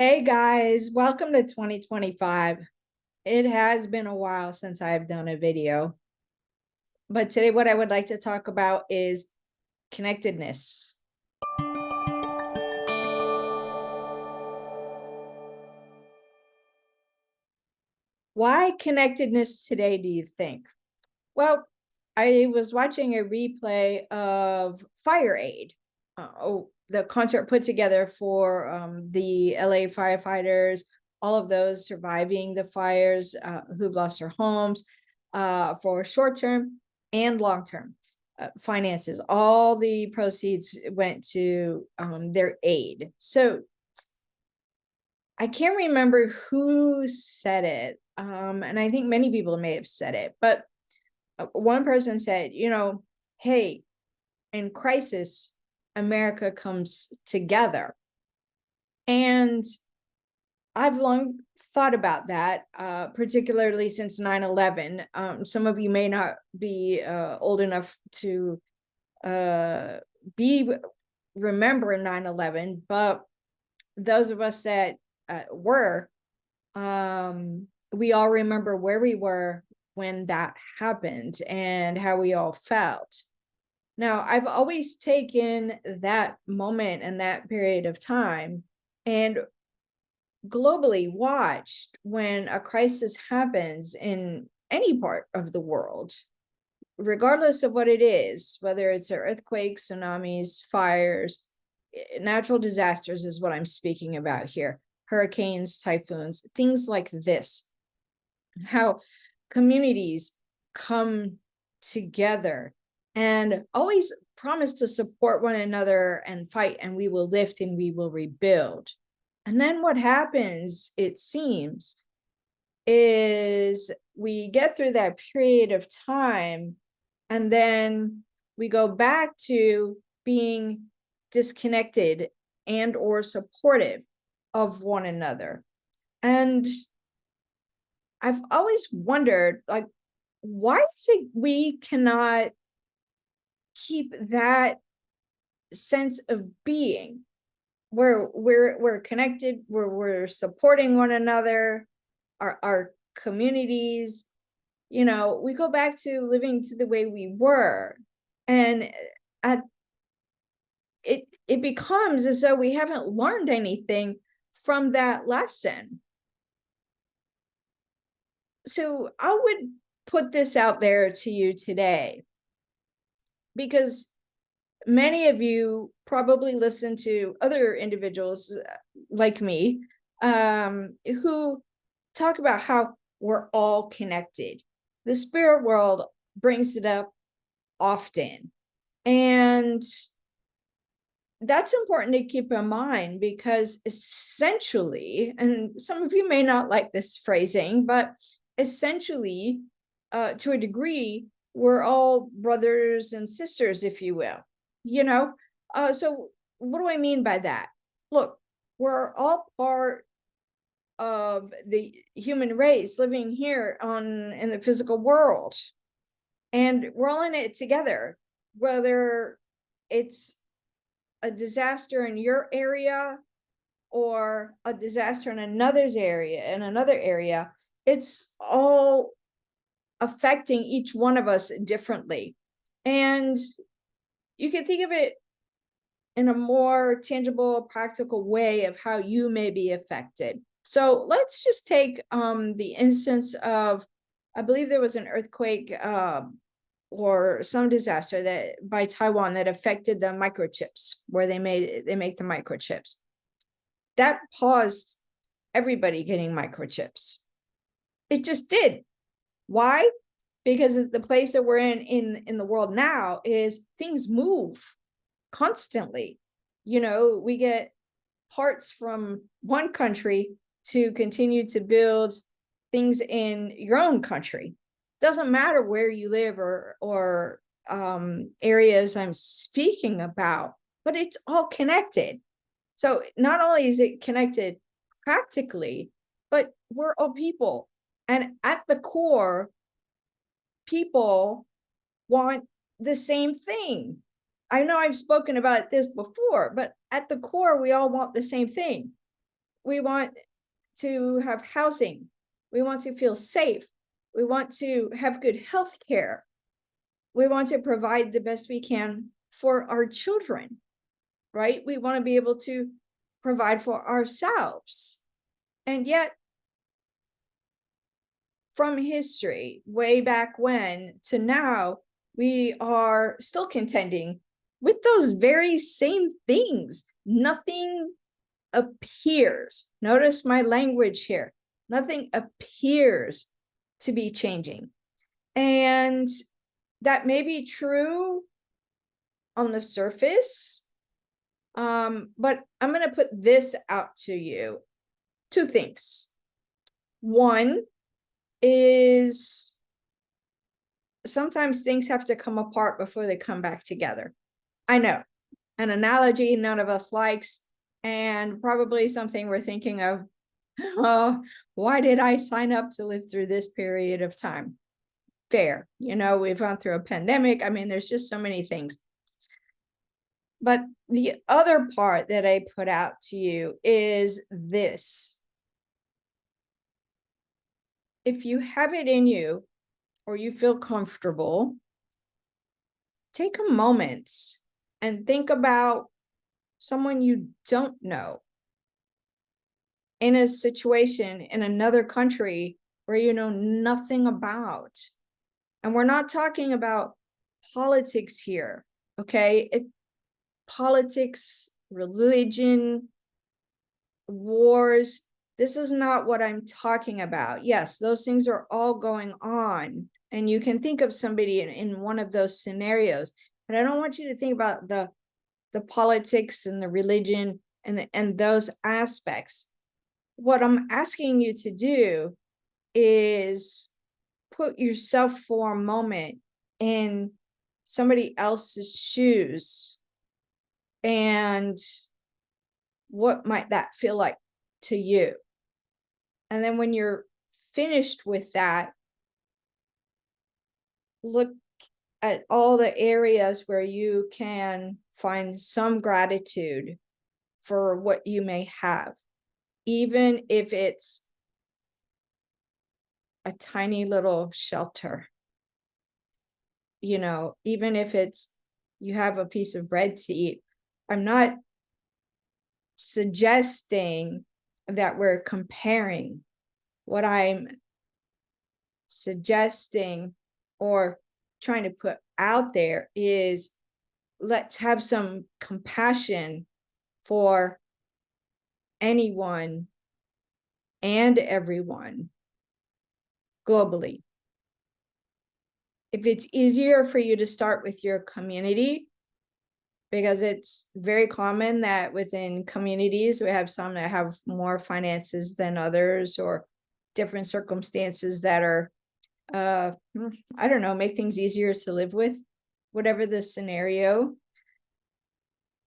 Hey guys, welcome to 2025. It has been a while since I've done a video, but today what I would like to talk about is connectedness. Why connectedness today, do you think? Well, I was watching a replay of Fire Aid, the concert put together for the LA firefighters, all of those surviving the fires who've lost their homes for short-term and long-term finances. All the proceeds went to their aid. So I can't remember who said it, and I think many people may have said it, but one person said, hey, in crisis, America comes together. And I've long thought about that, particularly since 9/11. Some of you may not be old enough to be remember 9/11, but those of us that were, we all remember where we were when that happened and how we all felt. Now, I've always taken that moment and that period of time and globally watched when a crisis happens in any part of the world, regardless of what it is, whether it's an earthquake, tsunamis, fires, natural disasters is what I'm speaking about here, hurricanes, typhoons, things like this, how communities come together and always promise to support one another and fight, and we will lift and we will rebuild. And then what happens, it seems, is we get through that period of time and then we go back to being disconnected and or supportive of one another. And I've always wondered, like, why is it we cannot keep that sense of being where we're connected, where we're supporting one another, our communities? We go back to living to the way we were, and at it becomes as though we haven't learned anything from that lesson. So I would put this out there to you today, because many of you probably listen to other individuals like me, who talk about how we're all connected. The spirit world brings it up often. And that's important to keep in mind, because essentially, and some of you may not like this phrasing, but essentially, to a degree, we're all brothers and sisters, if you will. So what do I mean by that? Look, we're all part of the human race living here in the physical world, and we're all in it together, whether it's a disaster in your area or a disaster in another area. It's all affecting each one of us differently. And you can think of it in a more tangible, practical way of how you may be affected. So let's just take the instance of, I believe there was an earthquake or some disaster that by Taiwan that affected the microchips, where they make the microchips. That paused everybody getting microchips. It just did. Why? Because the place that we're in the world now is things move constantly. We get parts from one country to continue to build things in your own country. Doesn't matter where you live or areas I'm speaking about, but it's all connected. So not only is it connected practically, but we're all people. And at the core, people want the same thing. I know I've spoken about this before, but at the core, we all want the same thing. we want to have housing. We want to feel safe. We want to have good health care. We want to provide the best we can for our children, right? We want to be able to provide for ourselves. And yet, from history, way back when to now, we are still contending with those very same things. Nothing appears, notice my language here, nothing appears to be changing. And that may be true on the surface, but I'm going to put this out to you. Two things. One is sometimes things have to come apart before they come back together. I know, an analogy none of us likes, and probably something we're thinking of, oh, why did I sign up to live through this period of time? Fair. We've gone through a pandemic. I mean, there's just so many things. But the other part that I put out to you is this. If you have it in you or you feel comfortable, take a moment and think about someone you don't know in a situation in another country where you know nothing about. And we're not talking about politics here, okay? Politics, religion, wars, this is not what I'm talking about. Yes, those things are all going on, and you can think of somebody in one of those scenarios, but I don't want you to think about the politics and the religion and those aspects. What I'm asking you to do is put yourself for a moment in somebody else's shoes, and what might that feel like to you? And then when you're finished with that, look at all the areas where you can find some gratitude for what you may have, even if it's a tiny little shelter, even if it's you have a piece of bread to eat. I'm not suggesting that we're comparing. What I'm suggesting or trying to put out there is, let's have some compassion for anyone and everyone globally. If it's easier for you to start with your community, because it's very common that within communities, we have some that have more finances than others, or different circumstances that are, I don't know, make things easier to live with, whatever the scenario,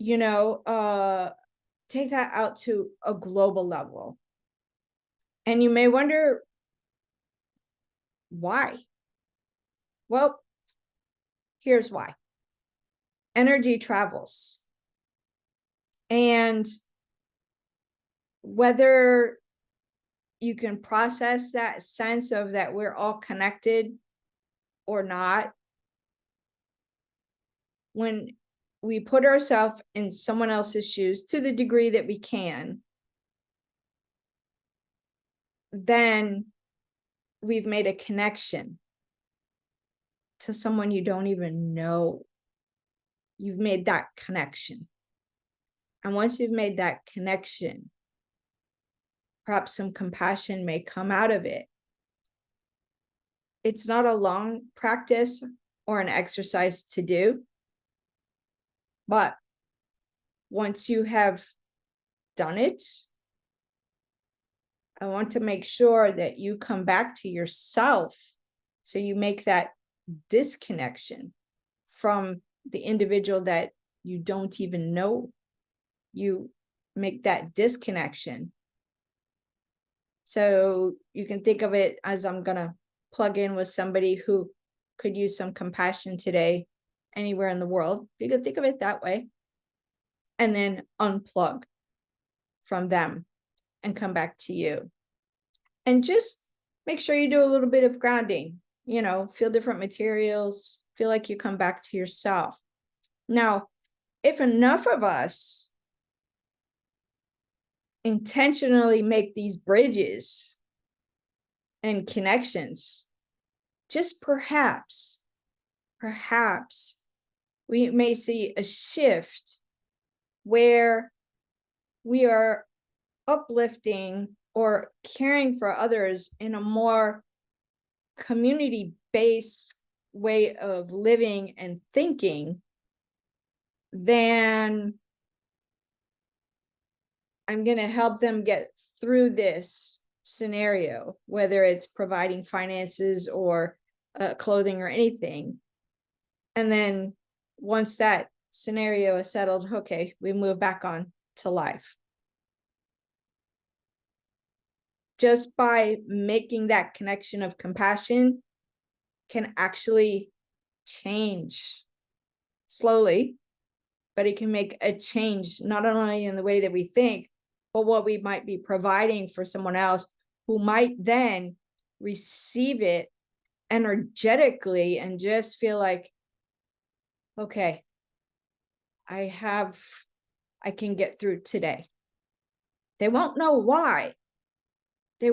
take that out to a global level. And you may wonder why. Well, here's why. Energy travels. And whether you can process that sense of that we're all connected or not, when we put ourselves in someone else's shoes to the degree that we can, then we've made a connection to someone you don't even know. You've made that connection. And once you've made that connection, perhaps some compassion may come out of it. It's not a long practice or an exercise to do, but once you have done it, I want to make sure that you come back to yourself, so you make that disconnection from the individual that you don't even know. You make that disconnection. So you can think of it as, I'm going to plug in with somebody who could use some compassion today anywhere in the world. You could think of it that way. And then unplug from them and come back to you. And just make sure you do a little bit of grounding, feel different materials, feel like you come back to yourself. Now, if enough of us intentionally make these bridges and connections, just perhaps we may see a shift where we are uplifting or caring for others in a more community-based way of living and thinking, then I'm going to help them get through this scenario, whether it's providing finances or clothing or anything. And then once that scenario is settled, okay, we move back on to life. Just by making that connection of compassion can actually change slowly, but it can make a change not only in the way that we think, but what we might be providing for someone else who might then receive it energetically and just feel like, okay, I can get through today. They won't know why. But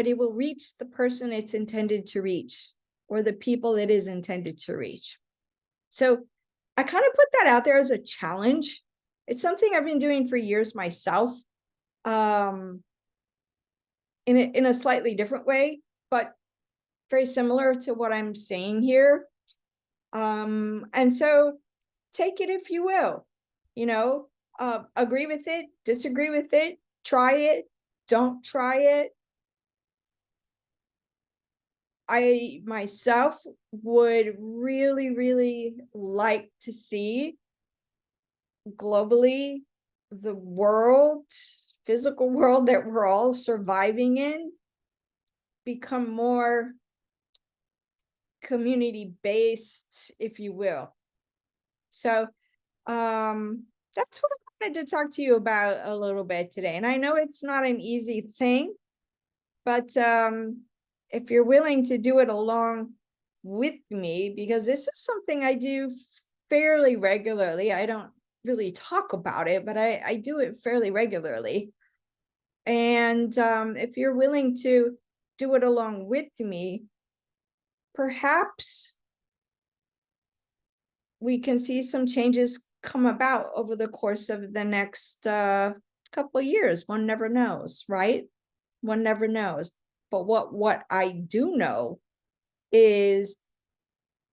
it will reach the person it's intended to reach, or the people it is intended to reach. So I kind of put that out there as a challenge. It's something I've been doing for years myself, in a slightly different way, but very similar to what I'm saying here. And so take it if you will, agree with it, disagree with it, try it, don't try it. I myself would really, really like to see globally the physical world that we're all surviving in become more community-based, if you will. So that's what I wanted to talk to you about a little bit today. And I know it's not an easy thing, but if you're willing to do it along with me, because this is something I do fairly regularly. I don't really talk about it, but I do it fairly regularly. And if you're willing to do it along with me, perhaps we can see some changes come about over the course of the next couple of years. One never knows, right? One never knows. But what I do know is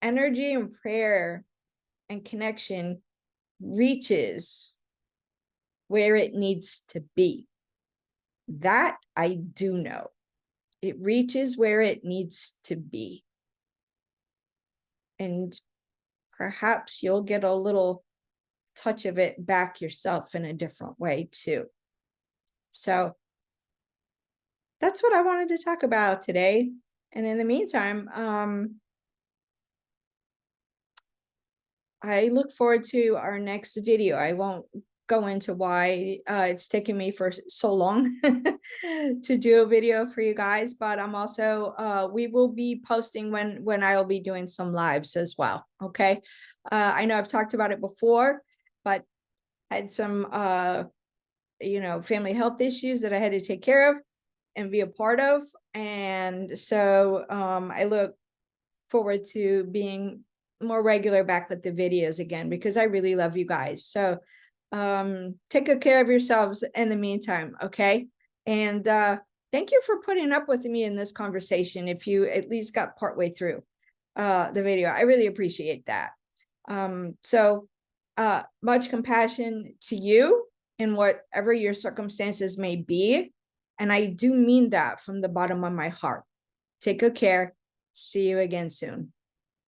energy and prayer and connection reaches where it needs to be. That I do know. It reaches where it needs to be. And perhaps you'll get a little touch of it back yourself in a different way too. So that's what I wanted to talk about today. And in the meantime, I look forward to our next video. I won't go into why it's taken me for so long to do a video for you guys, but I'm also we will be posting when I'll be doing some lives as well. Okay. I know I've talked about it before, but I had some family health issues that I had to take care of and be a part of. And so I look forward to being more regular back with the videos again, because I really love you guys. So take good care of yourselves in the meantime. Okay. And thank you for putting up with me in this conversation. If you at least got partway through the video, I really appreciate that. So much compassion to you in whatever your circumstances may be. And I do mean that from the bottom of my heart. Take good care. See you again soon.